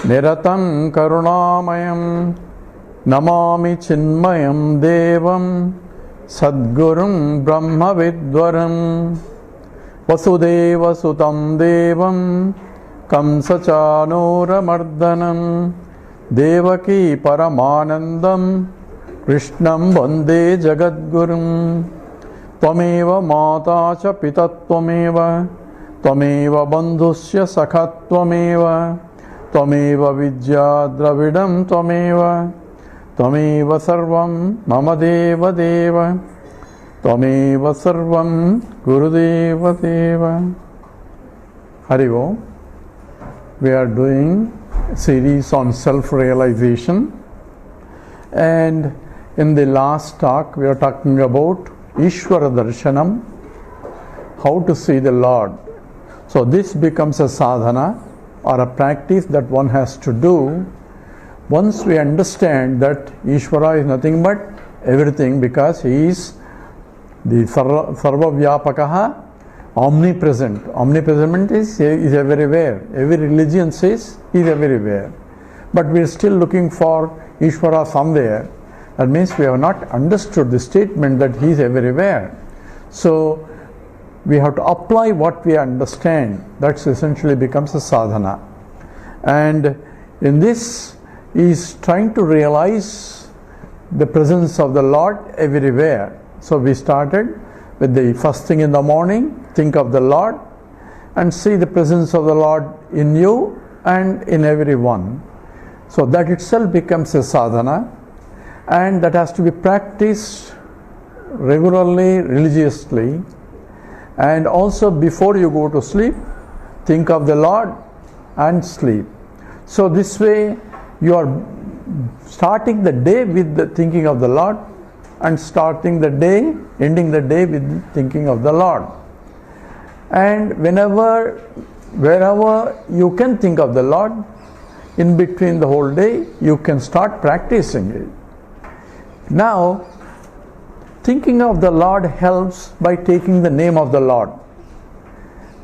Niratam Karunamayam Namami Chinmayam Devam Sadgurum Brahma Vidwaram Vasudeva Sutam Devam Kamsachanora Mardanam Devaki Paramanandam Krishnam Vande Jagadgurum Tvameva Mata Cha Pitattvameva Tvameva Bandhusya Sakhatvameva Tvameva Vidya Dravidam Tvameva Tvameva Sarvam Mama Deva Deva Tvameva Sarvam Gurudeva Deva. Hari Om. We are doing a series on self-realization, and in the last talk we are talking about Ishvara Darshanam, how to see the Lord. So this becomes a sadhana or a practice that one has to do once we understand that Ishvara is nothing but everything, because he is the Sarva Vyapakaha, omnipresent. Omnipresent is everywhere. Every religion says he is everywhere. But we are still looking for Ishvara somewhere. That means we have not understood the statement that he is everywhere. So we have to apply what we understand. That essentially becomes a sadhana. And in this, he is trying to realize the presence of the Lord everywhere. So we started with the first thing in the morning, think of the Lord and see the presence of the Lord in you and in everyone. So that itself becomes a sadhana, and that has to be practiced regularly, religiously. And also before you go to sleep, think of the Lord and sleep. So this way you are starting the day with the thinking of the Lord, and starting the day, ending the day with thinking of the Lord. And wherever you can think of the Lord, in between the whole day, you can start practicing it. Now, thinking of the Lord helps by taking the name of the Lord.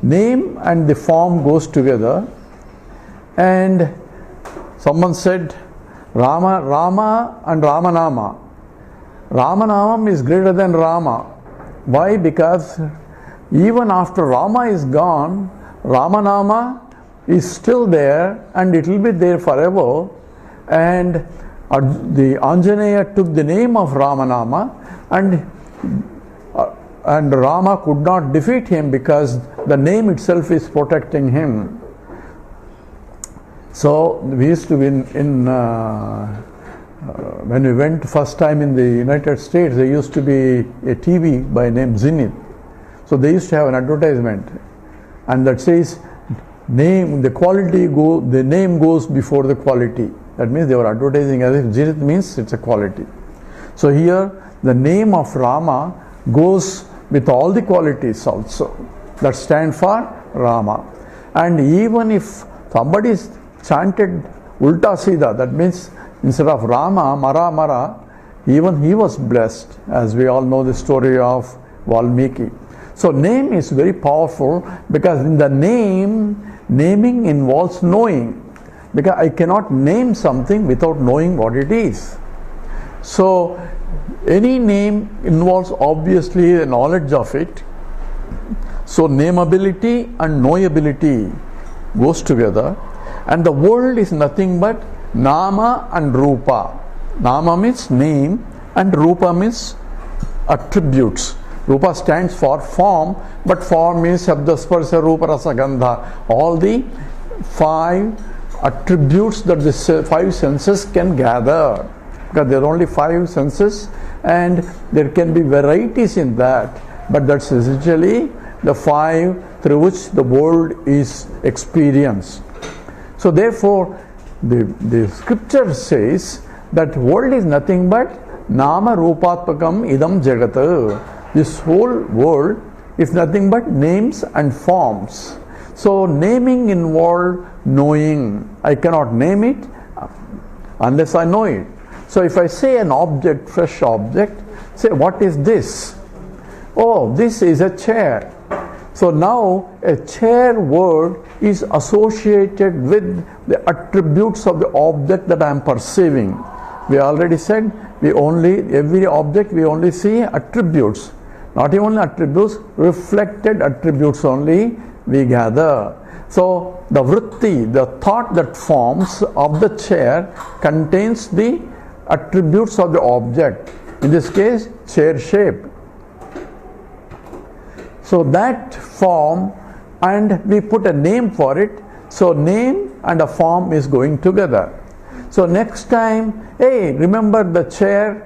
Name and the form goes together. And someone said, Rama and Ramanama. Ramanamam is greater than Rama. Why? Because even after Rama is gone, Ramanama is still there, and it will be there forever. And the Anjaneya took the name of Ramanama, and Rama could not defeat him because the name itself is protecting him. So we used to be when we went first time in the United States, there used to be a TV by name Zenith. So they used to have an advertisement, and that says name, the name goes before the quality. That means they were advertising as if Zenith means it's a quality. So here the name of Rama goes with all the qualities also that stand for Rama. And even if somebody chanted Ulta Sida, that means instead of Rama, Mara, even he was blessed, as we all know the story of Valmiki. So name is very powerful, because in the naming involves knowing. Because I cannot name something without knowing what it is. So any name involves obviously the knowledge of it. So nameability and knowability goes together. And the world is nothing but Nama and Rupa. Nama means name and Rupa means attributes. Rupa stands for form, but form means Shabda, Sparsha, Rupa, Rasa, Gandha. All the 5 attributes that the 5 senses can gather. Because there are only 5 senses, and there can be varieties in that. But that's essentially the 5 through which the world is experienced. So therefore, the scripture says that world is nothing but Nama Rupatmakam Idam Jagata. This whole world is nothing but names and forms. So naming involves knowing. I cannot name it unless I know it. So if I say an object, fresh object, say, what is this? Oh, this is a chair. So now a chair word is associated with the attributes of the object that I am perceiving. We already said every object we only see attributes. Not even attributes, reflected attributes only we gather. So the vritti, the thought that forms of the chair, contains the attributes of the object. In this case, chair shape. So that form, and we put a name for it. So name and a form is going together. So next time, hey, remember the chair.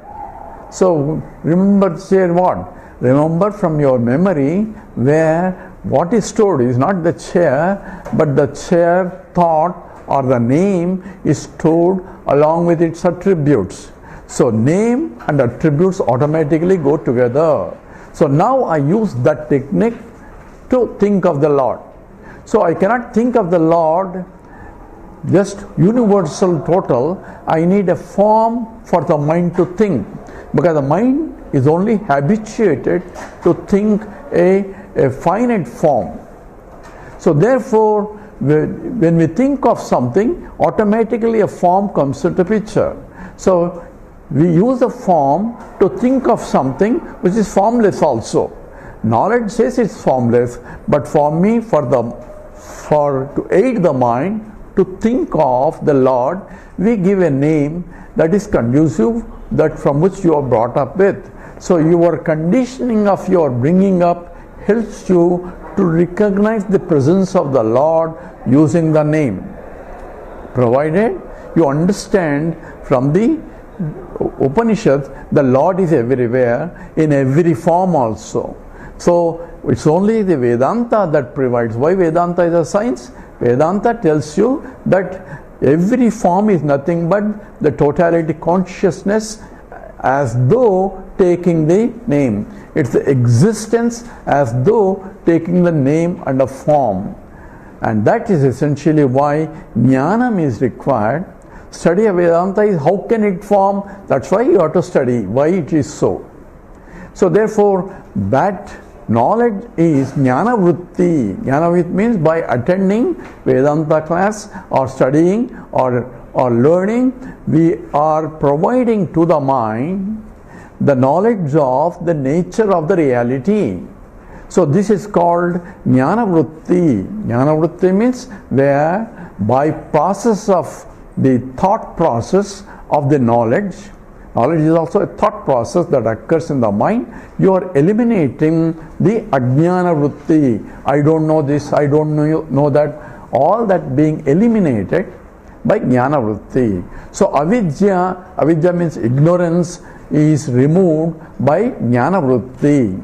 So remember the chair what? Remember from your memory where what is stored is not the chair, but the chair thought or the name is stored along with its attributes. So name and attributes automatically go together. So now I use that technique to think of the Lord. So I cannot think of the Lord just universal total. I need a form for the mind to think, because the mind is only habituated to think a finite form. So therefore, when we think of something, automatically a form comes into picture. So we use a form to think of something which is formless also. Knowledge says it's formless, but for me, to aid the mind to think of the Lord, we give a name that is conducive, that from which you are brought up with. So your conditioning of your bringing up helps you to recognize the presence of the Lord using the name, provided you understand from the Upanishads the Lord is everywhere, in every form also. So it's only the Vedanta that provides. Why Vedanta is a science? Vedanta tells you that every form is nothing but the totality consciousness, as though taking the name. It's the existence as though taking the name and a form. And that is essentially why Jnanam is required. Study of Vedanta is how can it form? That's why you have to study why it is so. So therefore, that knowledge is Jnana Vritti. Jnana Vritti means by attending Vedanta class or studying or learning, we are providing to the mind the knowledge of the nature of the reality. So this is called Jnana Vritti. Jnana Vritti means where by process of the thought process of the knowledge is also a thought process that occurs in the mind. You are eliminating the Ajnana Vritti. I don't know this, I don't know that. All that being eliminated by Jnana Vritti. So avidya means ignorance, is removed by Jnana Vritti.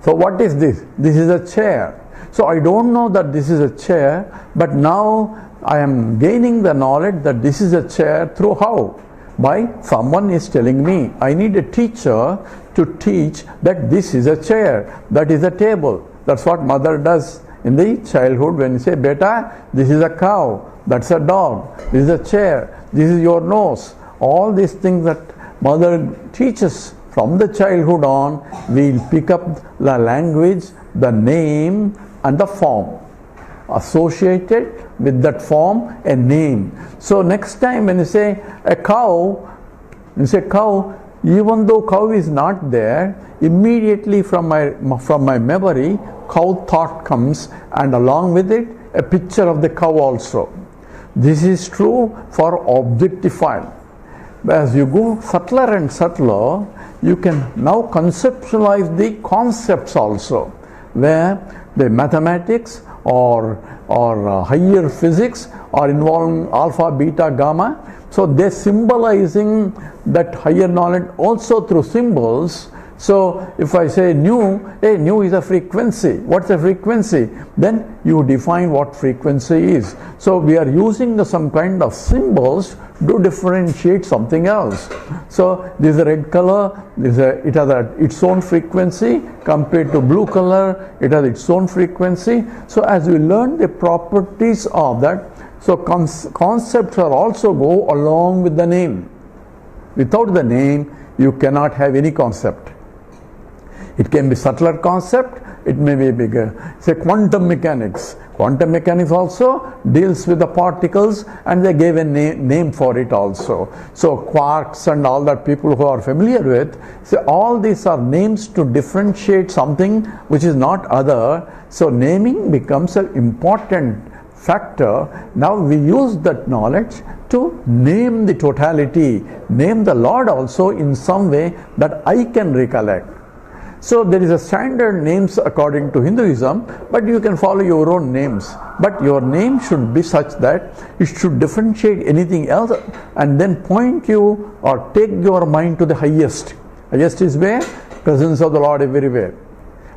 So what is this? This is a chair. So I don't know that this is a chair, but now I am gaining the knowledge that this is a chair through how? By someone is telling me. I need a teacher to teach that this is a chair, that is a table. That's what mother does in the childhood when you say, Beta, this is a cow, that's a dog, this is a chair, this is your nose. All these things that mother teaches from the childhood on, we'll pick up the language, the name and the form. Associated with that form, a name. So next time when you say a cow, even though cow is not there, immediately from my memory, cow thought comes, and along with it, a picture of the cow also. This is true for objectified. As you go subtler and subtler, you can now conceptualize the concepts also, where the mathematics or higher physics are involving alpha, beta, gamma. So they're symbolizing that higher knowledge also through symbols. So if I say nu, nu is a frequency. What's a frequency? Then you define what frequency is. So we are using some kind of symbols to differentiate something else. So this is a red color, it has its own frequency compared to blue color, it has its own frequency. So as we learn the properties of that, so concepts are also go along with the name. Without the name, you cannot have any concept. It can be subtler concept it may be bigger. Say quantum mechanics. Quantum mechanics also deals with the particles, and they gave a name for it also. So quarks and all that people who are familiar with, so all these are names to differentiate something which is not other. So naming becomes an important factor. Now we use that knowledge to name the totality, name the Lord also in some way that I can recollect. So there is a standard names according to Hinduism, but you can follow your own names. But your name should be such that it should differentiate anything else and then point you or take your mind to the highest. Highest is where? Presence of the Lord everywhere.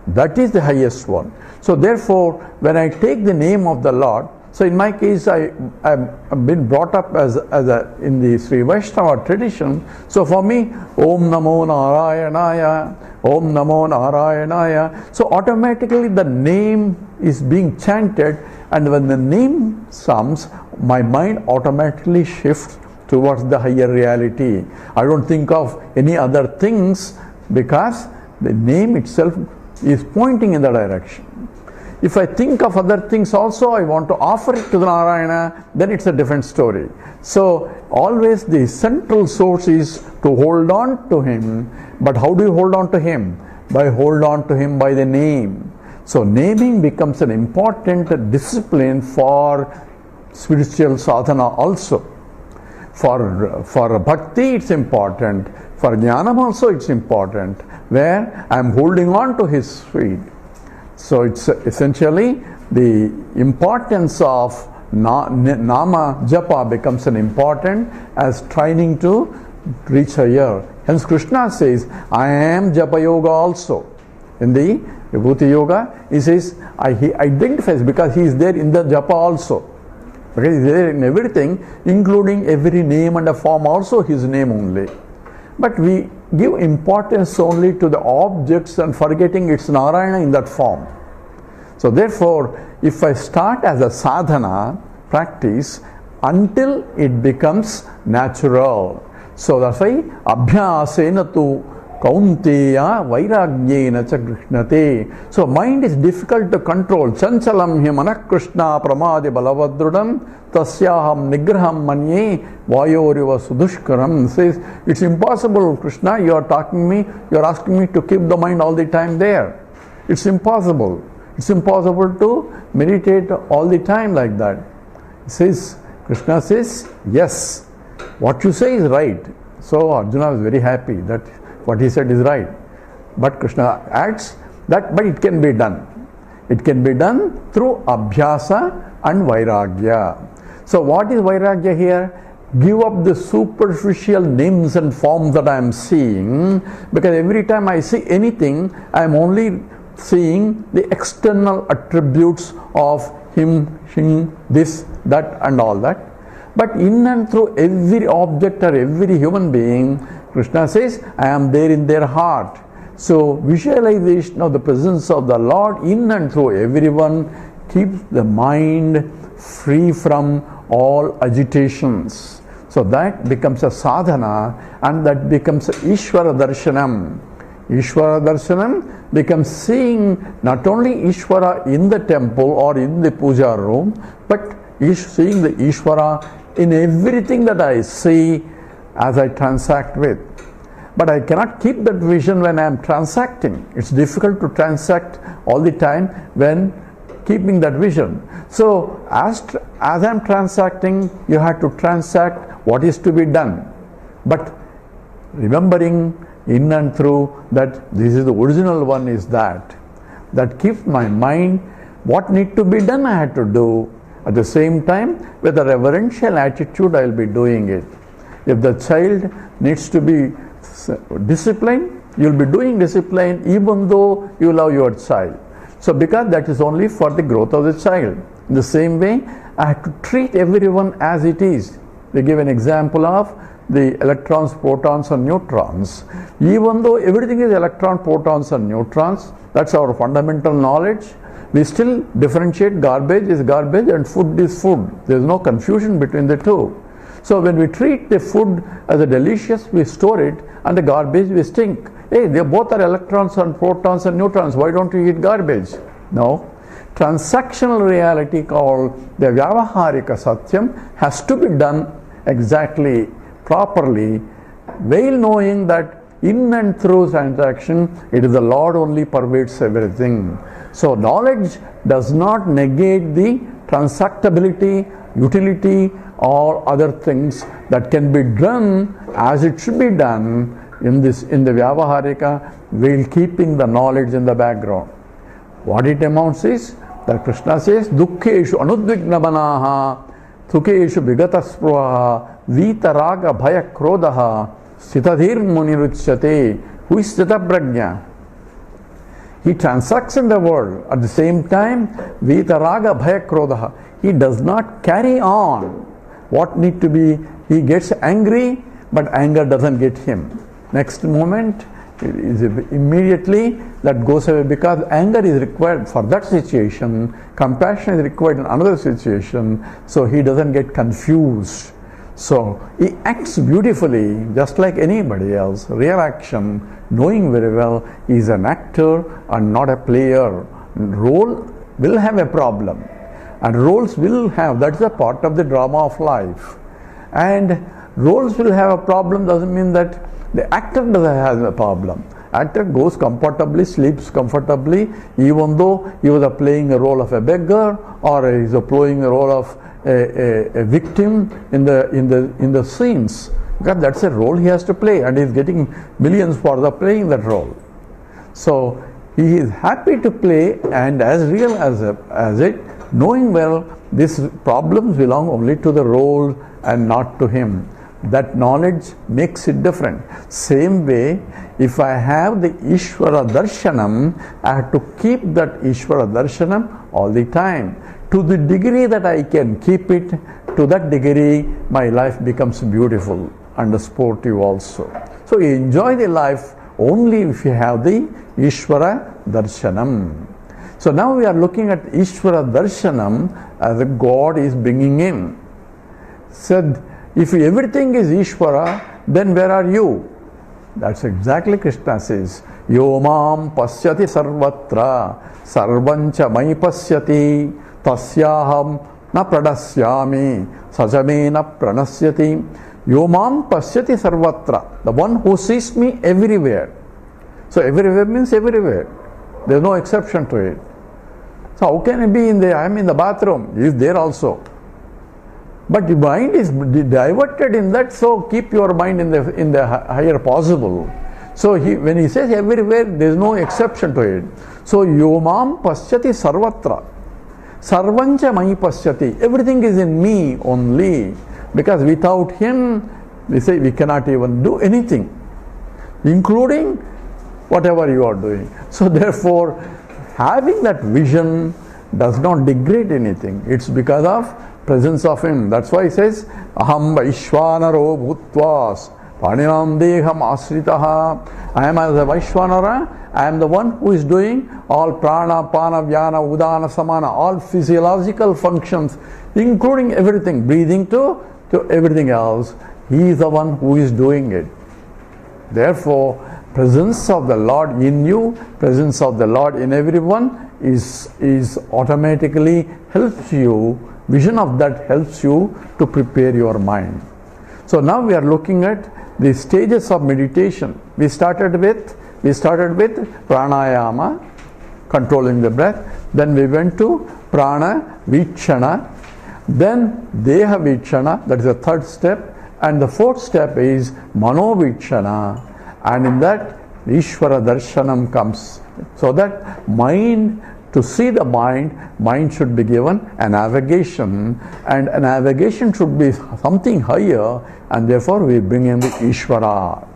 That is the highest one. So therefore, when I take the name of the Lord, so in my case, I've been brought up as in the Sri Vaishnava tradition. So for me, Om Namo Narayanaya, Om Namo Narayanaya. So automatically the name is being chanted, and when the name comes, my mind automatically shifts towards the higher reality. I don't think of any other things because the name itself is pointing in the direction. If I think of other things also, I want to offer it to the Narayana, then it's a different story. So always the central source is to hold on to Him. But how do you hold on to Him? By hold on to Him by the name. So naming becomes an important discipline for spiritual sadhana also. For bhakti it's important. For jnanam also it's important. Where I am holding on to His feet. So it's essentially the importance of nama japa becomes an important as training to reach higher. Hence Krishna says, I am japa yoga also. In the Vibhuti yoga, he says, he identifies because he is there in the japa also. Okay, he is there in everything, including every name and a form also his name only. But we give importance only to the objects and forgetting it's Narayana in that form. So therefore, if I start as a sadhana practice until it becomes natural. So that's why abhyasena tu kaunteya vairagyena cha krishnate. So mind is difficult to control. Chanchalam himana krishna pramadi balavadrudam tasyaham nigraham manye vayoriva sudushkaram. Says it's impossible, Krishna, you are talking me, you are asking me to keep the mind all the time there. It's impossible. It's impossible to meditate all the time like that. Krishna says, yes, what you say is right. So Arjuna was very happy that what he said is right. But Krishna adds that, but it can be done. It can be done through abhyasa and vairagya. So what is vairagya here? Give up the superficial names and forms that I am seeing, because every time I see anything, I am only seeing the external attributes of him, this, that and all that. But in and through every object or every human being, Krishna says, I am there in their heart. So visualization of the presence of the Lord in and through everyone keeps the mind free from all agitations. So that becomes a sadhana, and that becomes Ishvara Darshanam. Ishvara Darshanam becomes seeing not only Ishvara in the temple or in the puja room, but seeing the Ishvara in everything that I see as I transact with. But I cannot keep that vision when I am transacting. It's difficult to transact all the time when keeping that vision. So as I am transacting, you have to transact what is to be done. But remembering in and through that this is the original one is that keeps my mind, what need to be done I have to do. At the same time, with a reverential attitude, I will be doing it. If the child needs to be disciplined, you will be doing discipline even though you love your child. So because that is only for the growth of the child. In the same way, I have to treat everyone as it is. We give an example of the electrons, protons and neutrons. Even though everything is electron, protons and neutrons, that's our fundamental knowledge, we still differentiate garbage is garbage and food is food. There is no confusion between the two. So when we treat the food as a delicious, we store it, and the garbage we stink. Hey, they both are electrons and protons and neutrons. Why don't you eat garbage? No. Transactional reality called the Vyavaharika Satyam has to be done exactly, properly, while knowing that in and through transaction, it is the Lord only pervades everything. So knowledge does not negate the transactability, utility, or other things that can be done as it should be done in the Vyavaharika, while keeping the knowledge in the background. What it amounts is that Krishna says, Dukkheshu anudvignamanaha, Thukeshu vigataspruha, Vitaraga bhaya krodaha, Sitadhir muniruchyate. Who is Sthitaprajna? He transacts in the world. At the same time, Vitaraga bhaya krodaha. He does not carry on what need to be. He gets angry, but anger doesn't get him. Next moment, immediately that goes away, because anger is required for that situation, compassion is required in another situation, so he doesn't get confused. So he acts beautifully just like anybody else. Real action, knowing very well he is an actor and not a player. Role will have a problem, and roles will have, that's a part of the drama of life. And roles will have a problem doesn't mean that the actor doesn't have a problem. Actor goes comfortably, sleeps comfortably, even though he was playing a role of a beggar, or he is playing a role of a victim in the scenes. Because that's a role he has to play, and he is getting millions for playing that role. So he is happy to play, and as real as it, knowing well these problems belong only to the role and not to him. That knowledge makes it different. Same way, if I have the Ishvara Darshanam, I have to keep that Ishvara Darshanam all the time. To the degree that I can keep it, to that degree my life becomes beautiful and sportive also. So you enjoy the life only if you have the Ishvara Darshanam. So now we are looking at Ishvara Darshanam as a God is bringing in. Said, if everything is Ishvara, then where are you? That's exactly Krishna says. Yo mam pasyati sarvatra, sarvancha mai pasyati, tasyaham na pradasyami, sajame na pranasyati. Yo mam pasyati sarvatra, the one who sees me everywhere. So everywhere means everywhere. There is no exception to it. So how can it be I am in the bathroom? He is there also. But the mind is diverted in that, so keep your mind in the higher possible. So when he says everywhere, there is no exception to it. So yomam pasyati sarvatra, sarvancha mai pasyati. Everything is in me only, because without him, we say we cannot even do anything, including whatever you are doing. So therefore, having that vision does not degrade anything. It's because of presence of him. That's why he says, Aham Vaishvanaro Bhutvas Paninam Deham Asritaha. I am as a Vaishvanara, I am the one who is doing all prana, pana, vyana, udana, samana, all physiological functions, including everything, breathing to everything else. He is the one who is doing it. Therefore, presence of the Lord in you, presence of the Lord in everyone is automatically helps you. Vision of that helps you to prepare your mind. So now we are looking at the stages of meditation. We started with pranayama, controlling the breath. Then we went to prana vichana. Then deha vichana, that is the third step. And the fourth step is mano vichana. And in that, Ishvara Darshanam comes. So that mind, to see the mind should be given a navigation, and a navigation should be something higher, and therefore we bring in the Ishvara.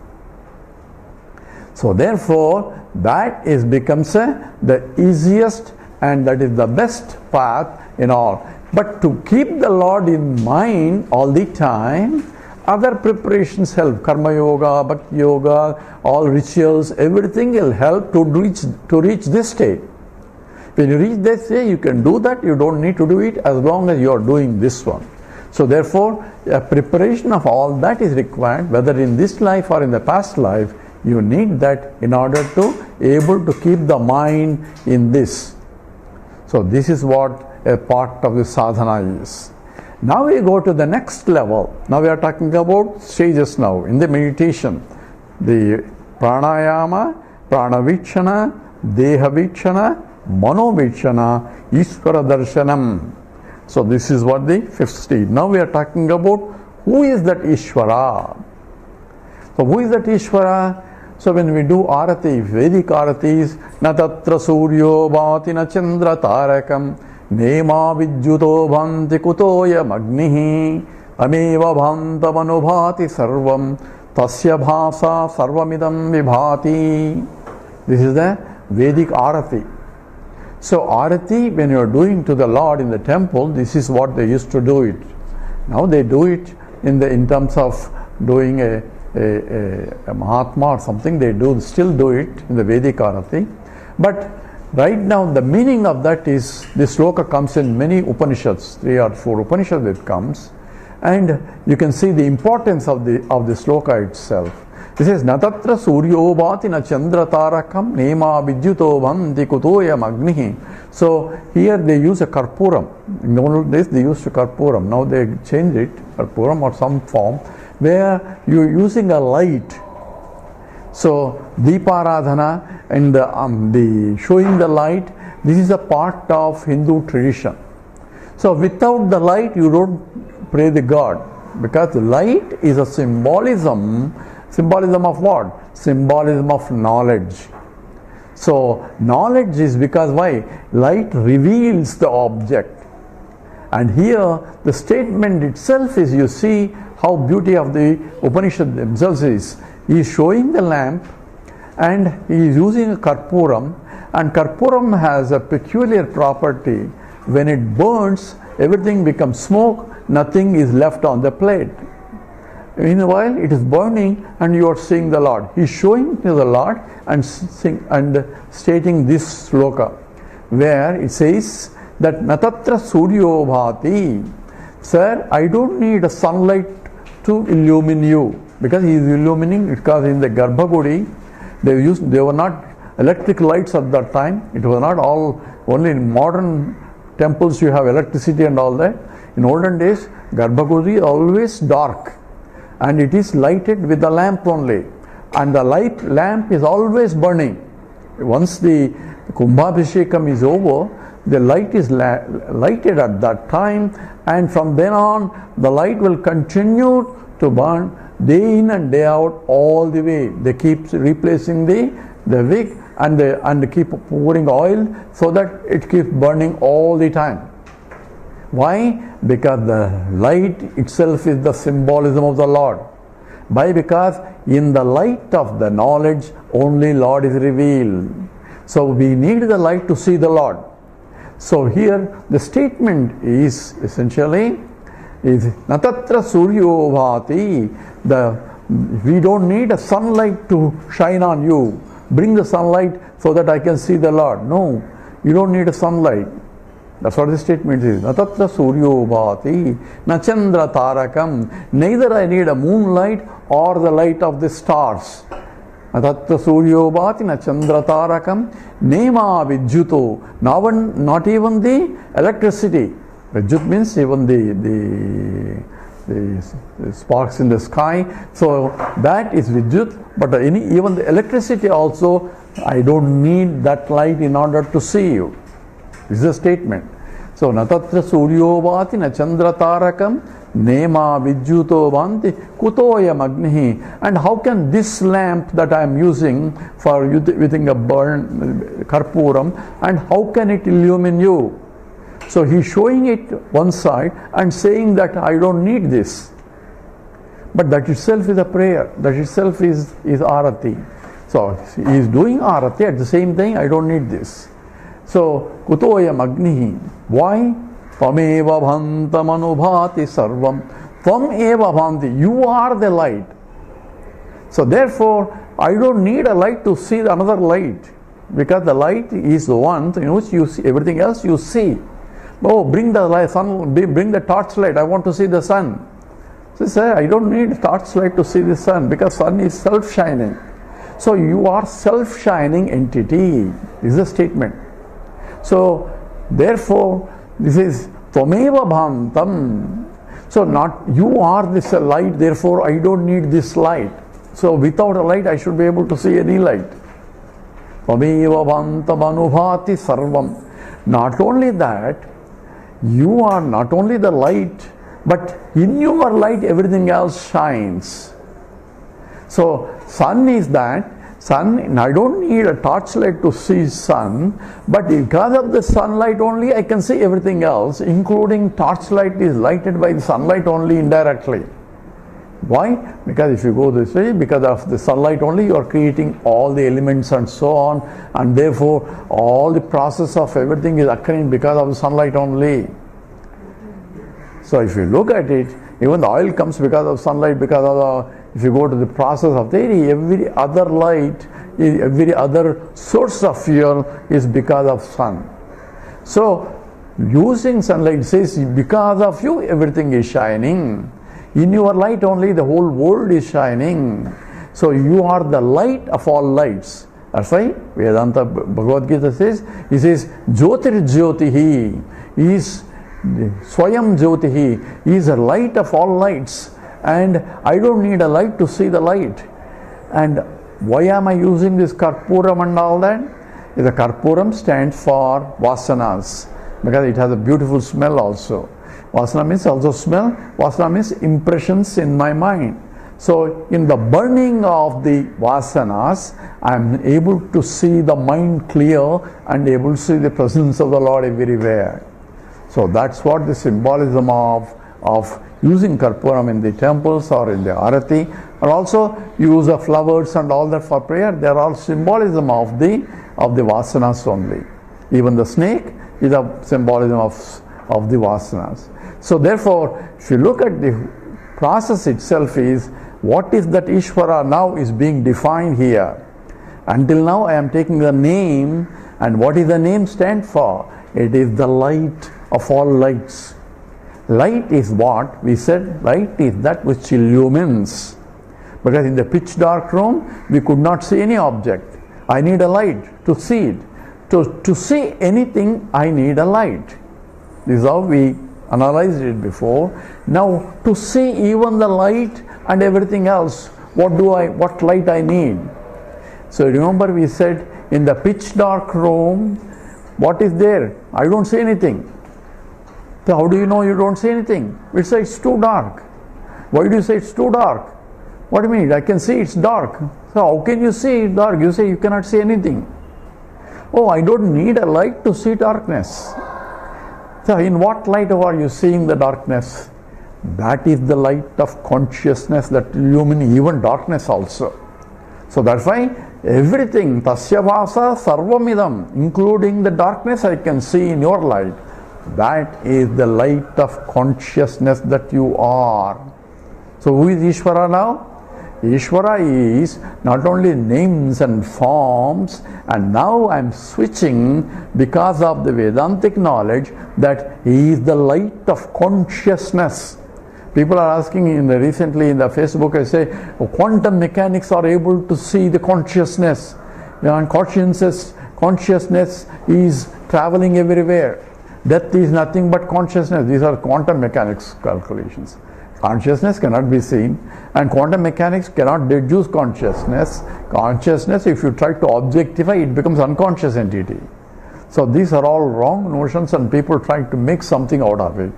So therefore, that becomes the easiest and that is the best path in all. But to keep the Lord in mind all the time, other preparations help. Karma yoga, bhakti yoga, all rituals, everything will help to reach this state. When you reach this stage, you can do that. You don't need to do it as long as you are doing this one. So therefore, a preparation of all that is required, whether in this life or in the past life, You need that in order to able to keep the mind in this. So this is what a part of the sadhana is. Now we go to the next level. Now we are talking about stages now in the meditation. The pranayama, pranavichana, dehavichana, manovichana, ishvara darshanam. So this is what the fifth stage. Now we are talking about who is that Ishvara. So who is that Ishvara? So when we do arati, Vedic aratis, na tatra suryo bhati na chandra tarakam, nema vidyuto bhanti kutoya magnihi, ameva bhantam anubhati sarvam, tasya bhasa sarvamidam vibhati. This is the Vedic arati. So arati, when you are doing to the Lord in the temple, this is what they used to do it. Now they do it in terms of doing a Mahatma or something. They still do it in the Vedic arati. But right now the meaning of that is, this sloka comes in many Upanishads, 3 or 4 Upanishads it comes, and you can see the importance of the sloka itself. This is natatra suryo bhati na chandra tarakam nema vidyuto bhanti kutoya magnihi. So here they use a karpuram. In the old days they used a karpuram. Now they change it, karpuram or some form, where you are using a light. So Deeparadhana and the showing the light, this is a part of Hindu tradition. So without the light you don't pray the God, because the light is a symbolism. Symbolism of what? Symbolism of knowledge. So knowledge is because why? Light reveals the object. And here the statement itself is, you see how beauty of the Upanishad themselves is. He is showing the lamp and he is using a karpuram, and karpuram has a peculiar property. When it burns, everything becomes smoke, nothing is left on the plate. Meanwhile, it is burning and you are seeing the Lord. He is showing to the Lord and stating this sloka, where it says that natatra suryo bhati. Sir, I don't need a sunlight to illumine you, because he is illumining, because in the Garbhagudi they were not electric lights at that time. It was not all, only in modern temples you have electricity and all that. In olden days, Garbhagudi is always dark, and it is lighted with the lamp only, and the lamp is always burning. Once the Kumbhabhishekam is over, the light is lighted at that time, and from then on the light will continue to burn day in and day out all the way. They keep replacing the wick and keep pouring oil so that it keeps burning all the time. Why? Because the light itself is the symbolism of the Lord. Why? Because in the light of the knowledge only Lord is revealed. So we need the light to see the Lord. So here the statement is essentially is natatra suryo bhati. We don't need a sunlight to shine on you. Bring the sunlight so that I can see the Lord. No, you don't need a sunlight. That's what the statement is. Natatra suryo bhati na chandra tarakam. Neither I need a moonlight or the light of the stars. Natatra suryo bhati na chandra tarakam nema vidyuto. Not even the electricity. Vidyut means even the sparks in the sky. So that is vidyut. But even the electricity also, I don't need that light in order to see you. This is a statement. So natatra suryo bhati na chandra tarakam nema vidyuto bhanti kutoya magnihi. And how can this lamp that I am using for using a burn karpuram, and how can it illumine you? So he is showing it one side and saying that I don't need this. But that itself is a prayer. That itself is arati. So he is doing arati, at the same time I don't need this. So kutoya magnihi. Why? Tvameva bhantam anubhati sarvam. Tvam eva bhanti. You are the light. So therefore I don't need a light to see another light, because the light is the one in which you see everything else you see. Oh, bring the light, sun, bring the torchlight. I want to see the sun. So say, I don't need torchlight to see the sun, because sun is self-shining. So you are self-shining entity, is a statement. So therefore, this is Tvameva Bhantam. So not you are this light, therefore I don't need this light. So without a light I should be able to see any light. Tvameva Bhantam Anubhati Sarvam. Not only that, you are not only the light, but in your light everything else shines. So sun is that. Sun, I don't need a torchlight to see sun, but because of the sunlight only I can see everything else, including torchlight is lighted by the sunlight only indirectly. Why? Because if you go this way, because of the sunlight only you are creating all the elements and so on, and therefore all the process of everything is occurring because of the sunlight only. So if you look at it, even the oil comes because of sunlight, because of the, if you go to the process of every other light, every other source of fuel is because of sun. So using sunlight says because of you everything is shining. In your light only the whole world is shining. So you are the light of all lights. That's why Vedanta Bhagavad Gita says, he says Jyotir Jyotihi, is Swayam Jyotihi, is a light of all lights. And I don't need a light to see the light. And why am I using this Karpuram and all that? The Karpuram stands for Vasanas, because it has a beautiful smell also. Vasana means also smell. Vasana means impressions in my mind. So in the burning of the Vasanas, I am able to see the mind clear and able to see the presence of the Lord everywhere. So that's what the symbolism of using Karpuram in the temples or in the Arati, and also use of flowers and all that for prayer. They are all symbolism of the Vasanas only. Even the snake is a symbolism of the Vasanas. So therefore, if you look at the process itself, is what is that Ishvara now is being defined here. Until now I am taking the name, and what is the name stand for? It is the light of all lights. Light is what? We said light is that which illumines. Because in the pitch dark room, we could not see any object. I need a light to see it. To see anything, I need a light. This is how we analyzed it before. Now, to see even the light and everything else, what light I need? So remember we said in the pitch dark room, what is there? I don't see anything. So how do you know you don't see anything? We say it's too dark. Why do you say it's too dark? What do you mean? I can see it's dark. So how can you see it dark? You say you cannot see anything. Oh, I don't need a light to see darkness. So in what light are you seeing the darkness? That is the light of consciousness that illumines even darkness also. So that's why everything, tasya vasa sarvamidam, including the darkness I can see in your light. That is the light of consciousness that you are. So who is Ishvara now? Ishvara is not only names and forms, and now I am switching because of the Vedantic knowledge that he is the light of consciousness. People are asking recently in the Facebook, I say, quantum mechanics are able to see the consciousness. And consciousness is traveling everywhere. Death is nothing but consciousness. These are quantum mechanics calculations. Consciousness cannot be seen, and quantum mechanics cannot deduce consciousness. Consciousness, if you try to objectify, it becomes unconscious entity. So these are all wrong notions, and people try to make something out of it.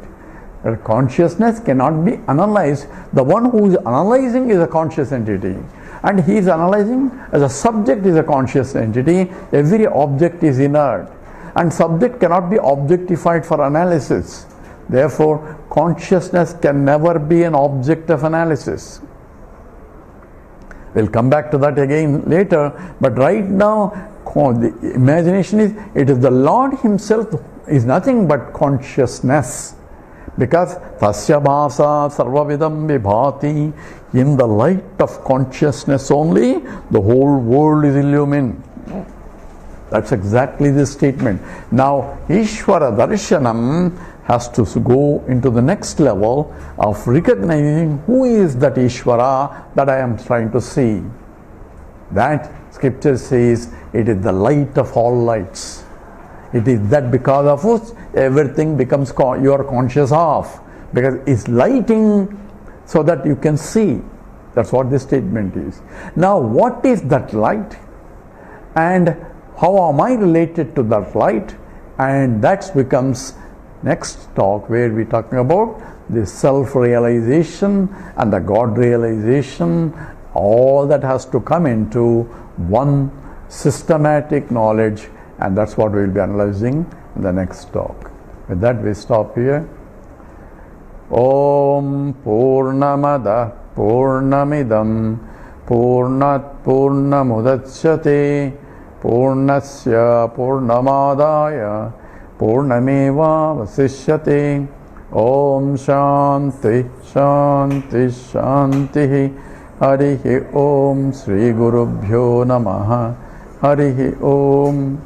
But consciousness cannot be analyzed. The one who is analyzing is a conscious entity, and he is analyzing as a subject is a conscious entity. Every object is inert, and subject cannot be objectified for analysis. Therefore, consciousness can never be an object of analysis. We'll come back to that again later, but right now the imagination it is the Lord himself is nothing but consciousness. Because tasya bhasa sarvavidam vibhati, in the light of consciousness only the whole world is illumined. That's exactly the statement. Now Ishvara darshanam has to go into the next level of recognizing who is that Ishvara that I am trying to see. That scripture says it is the light of all lights. It is that because of which everything becomes you are conscious of, because it's lighting so that you can see. That's what this statement is. Now, what is that light? And how am I related to that light? And that becomes next talk, where we're talking about the self-realization and the God realization. All that has to come into one systematic knowledge, and that's what we'll be analyzing in the next talk. With that, we stop here. Om Purnamada Purnamidam Purnat Purnamudachyate Purnasya Purnamadaya Purnameva Vasishyate. Om Shanti Shanti Shanti. Harihi Om Sri Gurubhyo Namaha. Harihi Om.